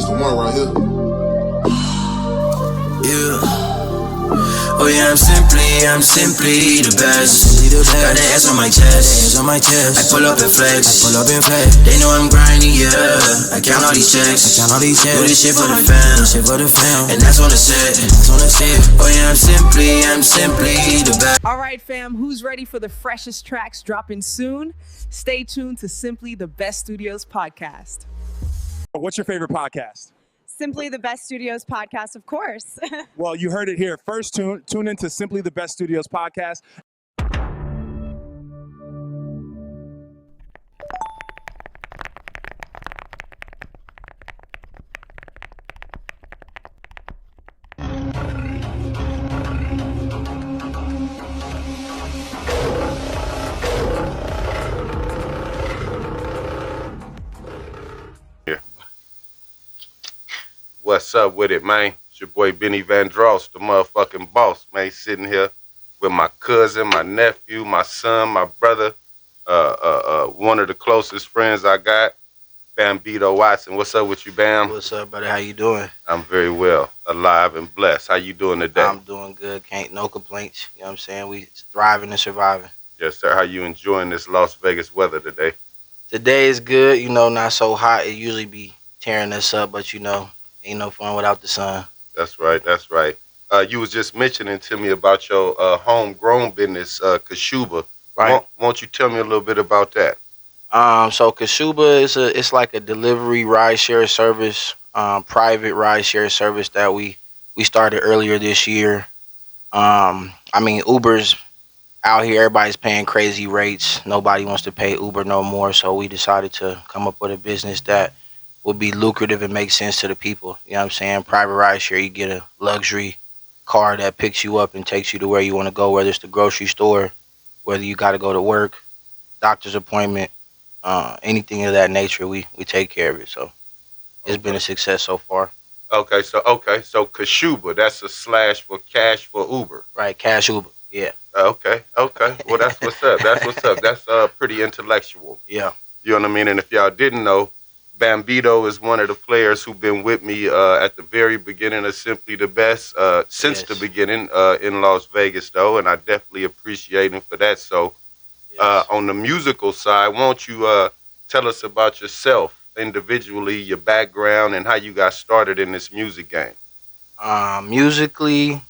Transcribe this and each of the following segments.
the one right here. Yeah. Oh yeah, I'm simply the best. Got the S on my chest. I pull up and flex. They know I'm grinding, yeah. I count all these checks. Do this shit for the fam. And that's on the set. Oh yeah, I'm simply the best. All right, fam, who's ready for the freshest tracks dropping soon? Stay tuned to Simply the Best Studios podcast. What's your favorite podcast? Simply the Best Studios podcast, of course. Well, you heard it here. First, tune into Simply the Best Studios podcast. What's up with it, man? It's your boy Benny Van Dross, the motherfucking boss, man. Sitting here with my cousin, my nephew, my son, my brother, one of the closest friends I got, Bambito Watson. What's up with you, Bam? What's up, buddy? How you doing? I'm very well, alive and blessed. How you doing today? I'm doing good. No complaints. You know what I'm saying? We thriving and surviving. Yes, sir. How you enjoying this Las Vegas weather today? Today is good. You know, not so hot. It usually be tearing us up, but you know, ain't no fun without the sun. That's right. That's right. You was just mentioning to me about your homegrown business, Kashuba. Right. Won't you tell me a little bit about that? So Kashuba it's like a delivery rideshare service, private rideshare service that we started earlier this year. I mean, Uber's out here, everybody's paying crazy rates. Nobody wants to pay Uber no more, so we decided to come up with a business that would be lucrative and make sense to the people. You know what I'm saying? Private rideshare, you get a luxury car that picks you up and takes you to where you want to go, whether it's the grocery store, whether you got to go to work, doctor's appointment, anything of that nature, we take care of it. So it's been a success so far. Okay, so Kashuba, that's a slash for cash for Uber. Right, cash Uber, yeah. Okay. Well, that's what's up. That's pretty intellectual. Yeah. You know what I mean? And if y'all didn't know, Bambito is one of the players who've been with me at the very beginning of Simply the Best, since the beginning in Las Vegas, though, and I definitely appreciate him for that. So on the musical side, won't you tell us about yourself individually, your background, and how you got started in this music game? Musically,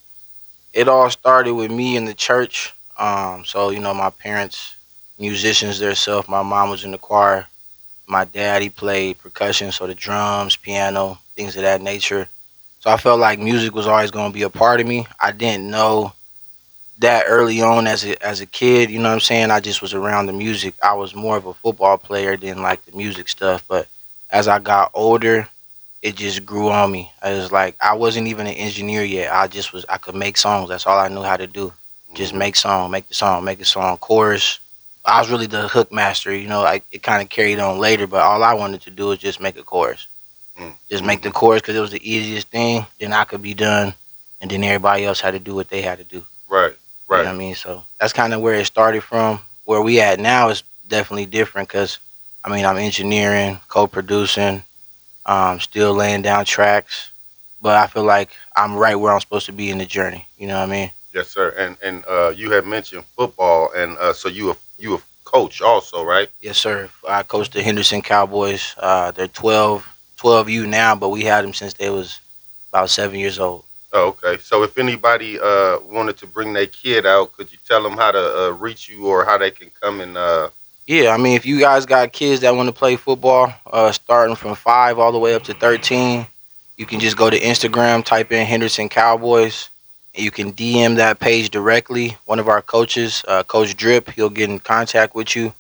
it all started with me in the church. So, you know, my parents, musicians themselves. My mom was in the choir. My dad, he played percussion, so the drums, piano, things of that nature. So I felt like music was always going to be a part of me. I didn't know that early on as a kid, you know what I'm saying? I just was around the music. I was more of a football player than like the music stuff. But as I got older, it just grew on me. I was like, I wasn't even an engineer yet. I could make songs. That's all I knew how to do. Just make a song, chorus. I was really the hook master, you know. It kind of carried on later, but all I wanted to do was just make a chorus. Just make the chorus because it was the easiest thing. Then I could be done, and then everybody else had to do what they had to do. Right. You know what I mean? So that's kind of where it started from. Where we at now is definitely different because, I mean, I'm engineering, co-producing, still laying down tracks, but I feel like I'm right where I'm supposed to be in the journey. You know what I mean? Yes, sir. And you had mentioned football, and so you a coach also, right? Yes, sir. I coach the Henderson Cowboys. They're 12U now, but we had them since they was about 7 years old. Oh, okay. So if anybody wanted to bring their kid out, could you tell them how to reach you or how they can come and... Yeah, I mean, if you guys got kids that want to play football, starting from 5 all the way up to 13, you can just go to Instagram, type in Henderson Cowboys. You can DM that page directly. One of our coaches, Coach Drip, he'll get in contact with you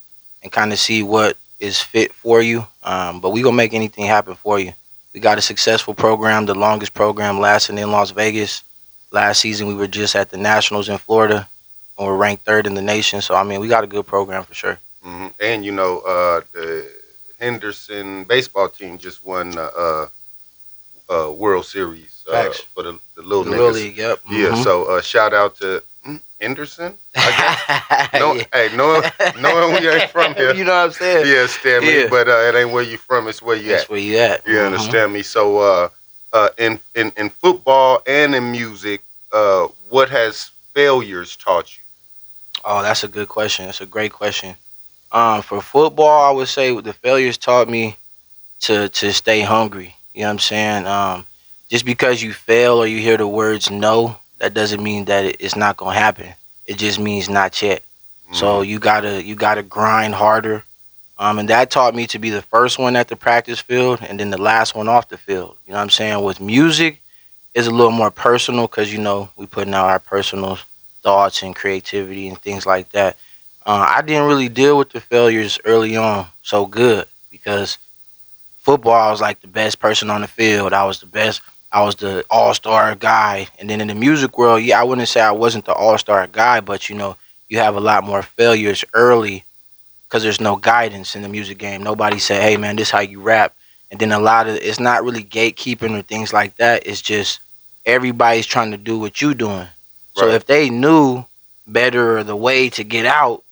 and kind of see what is fit for you. But we gonna make anything happen for you. We got a successful program, the longest program lasting in Las Vegas. Last season, we were just at the Nationals in Florida, and we're ranked 3rd in the nation. So, I mean, we got a good program for sure. Mm-hmm. And, you know, the Henderson baseball team just won World Series for the little niggas. League, yep. Yeah, so shout out to Henderson, I guess. No, Yeah. hey, knowing we ain't from here. You know what I'm saying? Yeah, understand me. Yeah. But it ain't where you from. It's where you That's at. where you at. You understand me? So, in football and in music, what has failures taught you? Oh, that's a good question. That's a great question. For football, I would say the failures taught me to stay hungry. You know what I'm saying? Just because you fail or you hear the words no, that doesn't mean that it's not gonna happen. It just means not yet. So you gotta grind harder. And that taught me to be the first one at the practice field and then the last one off the field. You know what I'm saying? With music, it's a little more personal because we putting out our personal thoughts and creativity and things like that. I didn't really deal with the failures early on so good because football, I was like the best person on the field. I was the best. I was the all-star guy. And then in the music world, yeah, I wouldn't say I wasn't the all-star guy, but you have a lot more failures early because there's no guidance in the music game. Nobody said, "Hey, man, this is how you rap." And then a lot of it's not really gatekeeping or things like that. It's just everybody's trying to do what you doing. So Right. if they knew better the way to get out,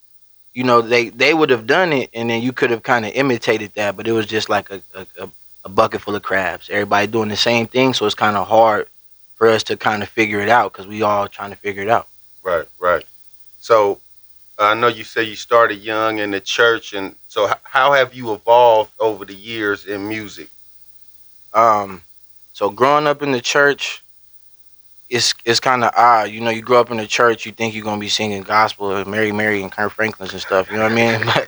they would have done it, and then you could have kind of imitated that. But it was just like a bucket full of crabs. Everybody doing the same thing, so it's kind of hard for us to kind of figure it out because we all trying to figure it out. Right, right. So I know you say you started young in the church, and so how have you evolved over the years in music? Um, so growing up in the church, it's kind of odd. You grow up in the church, you think you're gonna be singing gospel, Mary, and Kirk Franklin's and stuff. You know what I mean?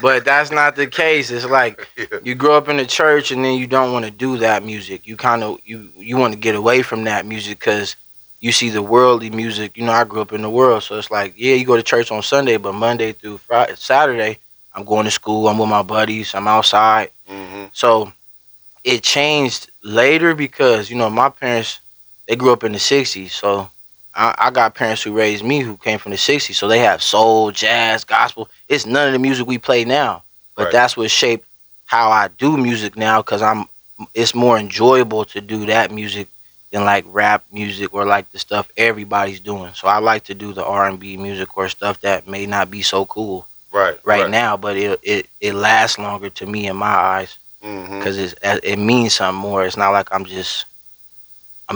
But that's not the case. It's like Yeah. you grow up in the church, and then you don't want to do that music. You kind of you want to get away from that music because you see the worldly music. I grew up in the world, so it's like, yeah, you go to church on Sunday, but Monday through Friday, Saturday, I'm going to school. I'm with my buddies. I'm outside. Hmm. So it changed later because my parents, they grew up in the '60s, so I got parents who raised me who came from the '60s, so they have soul, jazz, gospel. It's none of the music we play now, but Right. that's what shaped how I do music now because it's more enjoyable to do that music than like rap music or like the stuff everybody's doing. So I like to do the R&B music or stuff that may not be so cool Right, right now, but it lasts longer to me in my eyes Hmm. because it means something more. It's not like I'm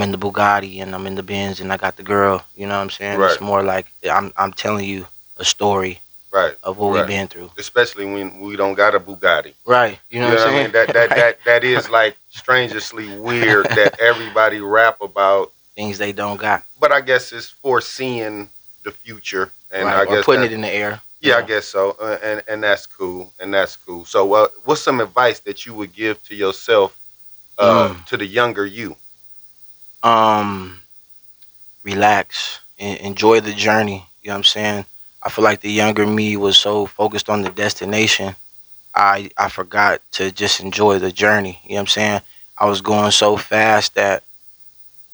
in the Bugatti and I'm in the Benz and I got the girl. You know what I'm saying? Right. It's more like I'm telling you a story Right. of what Right. we've been through. Especially when we don't got a Bugatti. Right. You know what I'm I saying? mean? That is like strangely weird that everybody rap about, Things they don't got. but I guess it's foreseeing the future, and Right. I Or guess putting that, it in the air. yeah, I guess so, and that's cool, and that's cool. So, what's some advice that you would give to yourself, to the younger you? Um, Relax and enjoy the journey. You know what I'm saying? I feel like the younger me was so focused on the destination, I forgot to just enjoy the journey. You know what I'm saying? I was going so fast that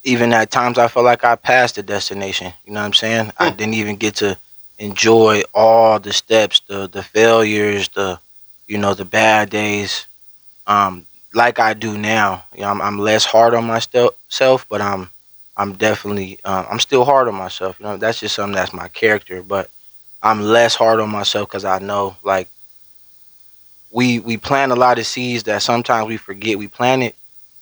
even at times I felt like I passed the destination. You know what I'm saying? I didn't even get to enjoy all the steps, the failures, the bad days, like I do now. I'm less hard on myself, but I'm definitely I'm still hard on myself. That's just something that's my character, but I'm less hard on myself because I know like we plant a lot of seeds that sometimes we forget we planted,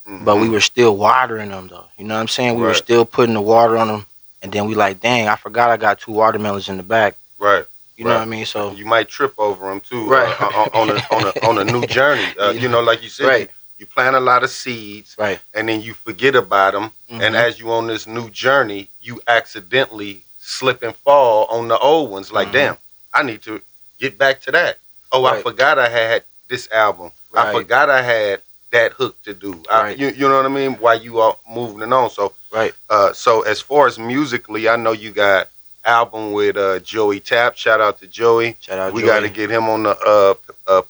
but we Mhm. were still watering them though. You know what I'm saying? We were Right. still putting the water on them, and then we like, dang, I forgot I got 2 watermelons in the back. Right. You know Right. what I mean? So You might trip over them too, right, on a new journey. Like you said, right, you plant a lot of seeds, right. and then you forget about them. And Mhm. as you on this new journey, you accidentally slip and fall on the old ones. Like, Mhm. damn, I need to get back to that. Oh, I Right. forgot I had this album. I Right. forgot I had that hook to do. Right. You know what I mean? While you are moving it on. So, Right. so as far as musically, I know you got album with Joey Tapp. Shout out to Joey. Shout out We Joey. got to get him on the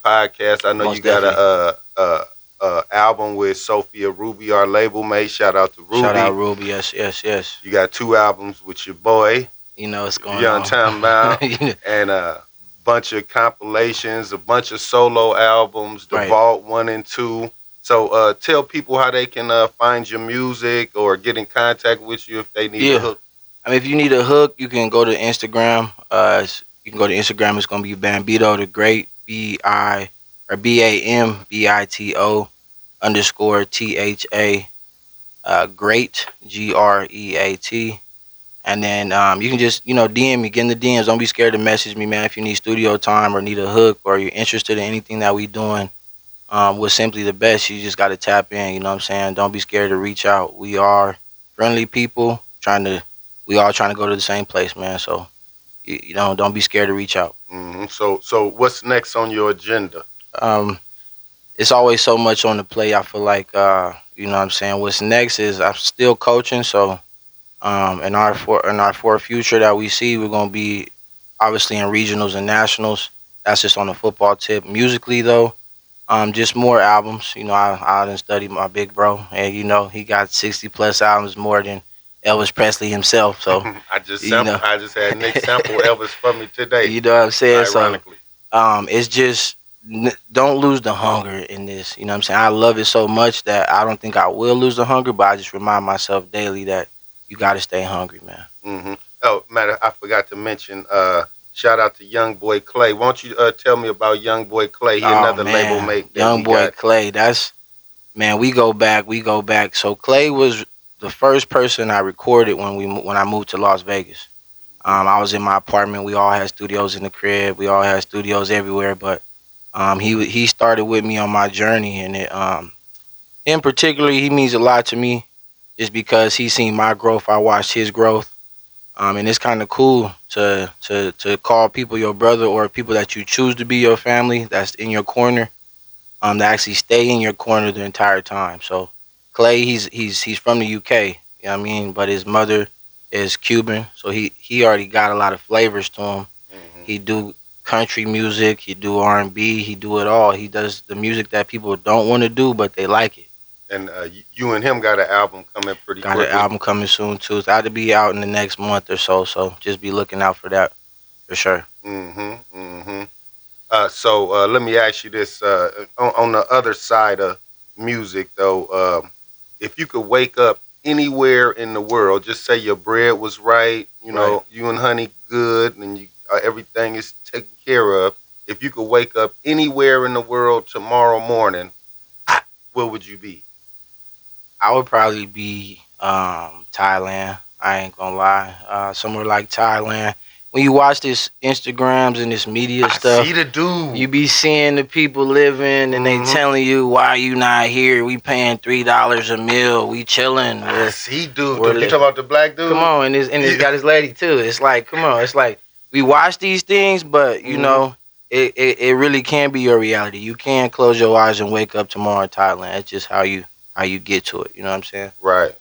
podcast. I know Most you got a album with Sophia Ruby, our label mate. Shout out to Ruby. Shout out Ruby. Yes, yes, yes. You got 2 albums with your boy, You know what's going Young on. Time Bound, You know, and a bunch of compilations, a bunch of solo albums, The Right. Vault 1 and 2. So tell people how they can find your music or get in contact with you if they need Yeah. a hook. I mean, if you need a hook, you can go to Instagram. You can go to Instagram. It's gonna be Bambito the Great, Bambito _THA Great GREAT. And then you can just DM me, get in the DMs. Don't be scared to message me, man. If you need studio time or need a hook or you're interested in anything that we doing with Simply the Best, you just got to tap in. You know what I'm saying? Don't be scared to reach out. We are friendly people we all trying to go to the same place, man. So don't be scared to reach out. So what's next on your agenda? Um, it's always so much on the plate. I feel like you know what I'm saying. What's next is I'm still coaching, so in our future that we see, we're gonna be obviously in regionals and nationals. That's just on the football tip. Musically though, just more albums. I done studied my big bro, and he got 60+ albums, more than Elvis Presley himself. So I just you know, I just had Nick sample Elvis for me today. you know what I'm saying. Ironically. So it's just don't lose the hunger in this. You know what I'm saying. I love it so much that I don't think I will lose the hunger, but I just remind myself daily that you got to stay hungry, man. Oh, matter, I forgot to mention. Shout out to Young Boy Clay. Won't you tell me about Young Boy Clay? He another label mate. Young Boy Clay. That's man. We go back. So Clay was the first person I recorded when I moved to Las Vegas. I was in my apartment. We all had studios in the crib. We all had studios everywhere. But he started with me on my journey, and in particular, he means a lot to me, just because he seen my growth. I watched his growth. And it's kind of cool to call people your brother, or people that you choose to be your family, that's in your corner, to actually stay in your corner the entire time. So Clay, he's from the UK, you know what I mean, but his mother is Cuban, so he already got a lot of flavors to him. He do country music, he do R&B, he do it all. He does the music that people don't want to do, but they like it. And you and him got an album coming pretty quickly. Got an album coming soon too. It's got to be out in the next month or so. So just be looking out for that, for sure. So let me ask you this: on the other side of music, though, if you could wake up anywhere in the world, just say your bread was right, Right. you and honey good, and everything is taken care of. If you could wake up anywhere in the world tomorrow morning, where would you be? I would probably be Thailand. I ain't gonna lie. Somewhere like Thailand. When you watch this Instagrams and this media stuff, See the dude. you be seeing the people living, and they telling you, why you not here? We paying $3 a meal. We chilling. See dude. You talking about the black dude? Come on, and it's got his lady too. It's like, come on. It's like we watch these things, but you know, it really can be your reality. You can close your eyes and wake up tomorrow in Thailand. It's just how you get to it. You know what I'm saying? Right.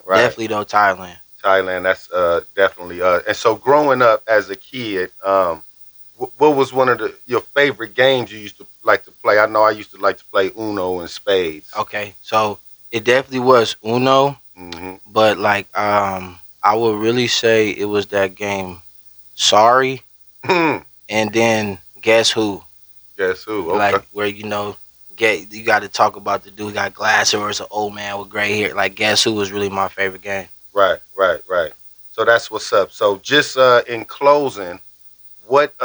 Definitely though, Thailand. That's definitely. And so growing up as a kid, what was one of your favorite games you used to like to play? I know I used to like to play Uno and spades. Okay, so it definitely was Uno, but like I would really say it was that game, Sorry, and then Guess Who. Guess Who? Okay. Like where you got to talk about the dude who got glasses, or it's an old man with gray hair. Like Guess Who was really my favorite game. Right. So that's what's up. So just in closing, what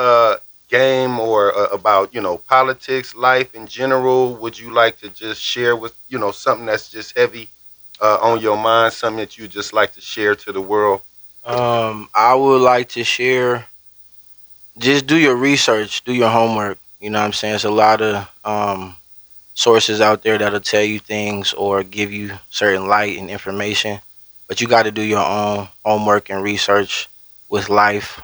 game or about politics, life in general, would you like to just share with something that's just heavy on your mind, something that you just like to share to the world? I would like to share. Just do your research, do your homework. You know what I'm saying? There's a lot of sources out there that'll tell you things or give you certain light and information, but you got to do your own homework and research with life.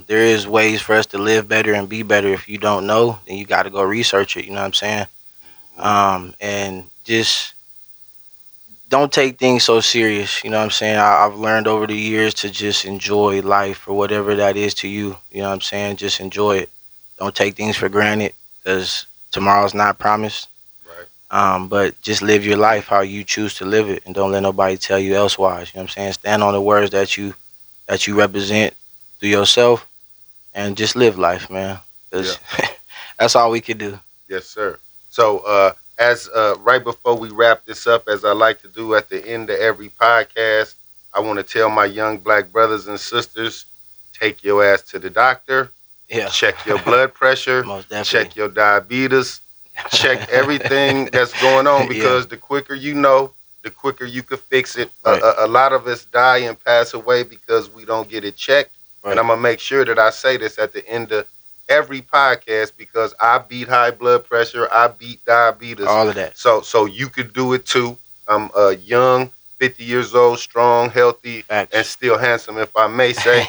There is ways for us to live better and be better. If you don't know, then you got to go research it. You know what I'm saying? And just don't take things so serious. You know what I'm saying? I've learned over the years to just enjoy life for whatever that is to you. You know what I'm saying? Just enjoy it. Don't take things for granted, because tomorrow's not promised. Right. But just live your life how you choose to live it, and don't let nobody tell you elsewise. You know what I'm saying? Stand on the words that you represent through yourself, and just live life, man. 'Cause that's all we can do. Yes, sir. So as right before we wrap this up, as I like to do at the end of every podcast, I want to tell my young black brothers and sisters, take your ass to the doctor, check your blood pressure, check your diabetes, check everything that's going on, because the quicker you know, the quicker you can fix it. Right. A lot of us die and pass away because we don't get it checked. Right. And I'm going to make sure that I say this at the end of every podcast, because I beat high blood pressure, I beat diabetes. All of that. So you could do it too. I'm young, 50 years old, strong, healthy, and still handsome, if I may say.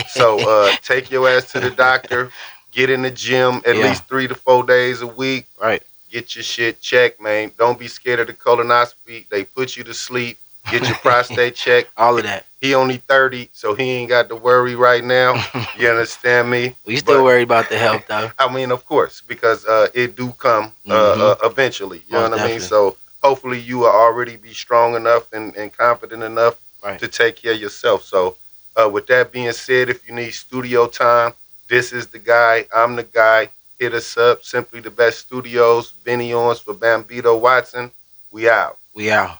So take your ass to the doctor, get in the gym at least 3 to 4 days a week. Right. Get your shit checked, man. Don't be scared of the colonoscopy. They put you to sleep. Get your prostate checked. All of that. He only 30, so he ain't got to worry right now. You understand me? We still worried about the health, though. I mean, of course, because it do come eventually. You know what I mean? So hopefully you will already be strong enough and confident enough to take care of yourself. So with that being said, if you need studio time, this is the guy. I'm the guy. Hit us up. Simply the Best Studios. Benny Owens for Bambito Watson. We out. We out.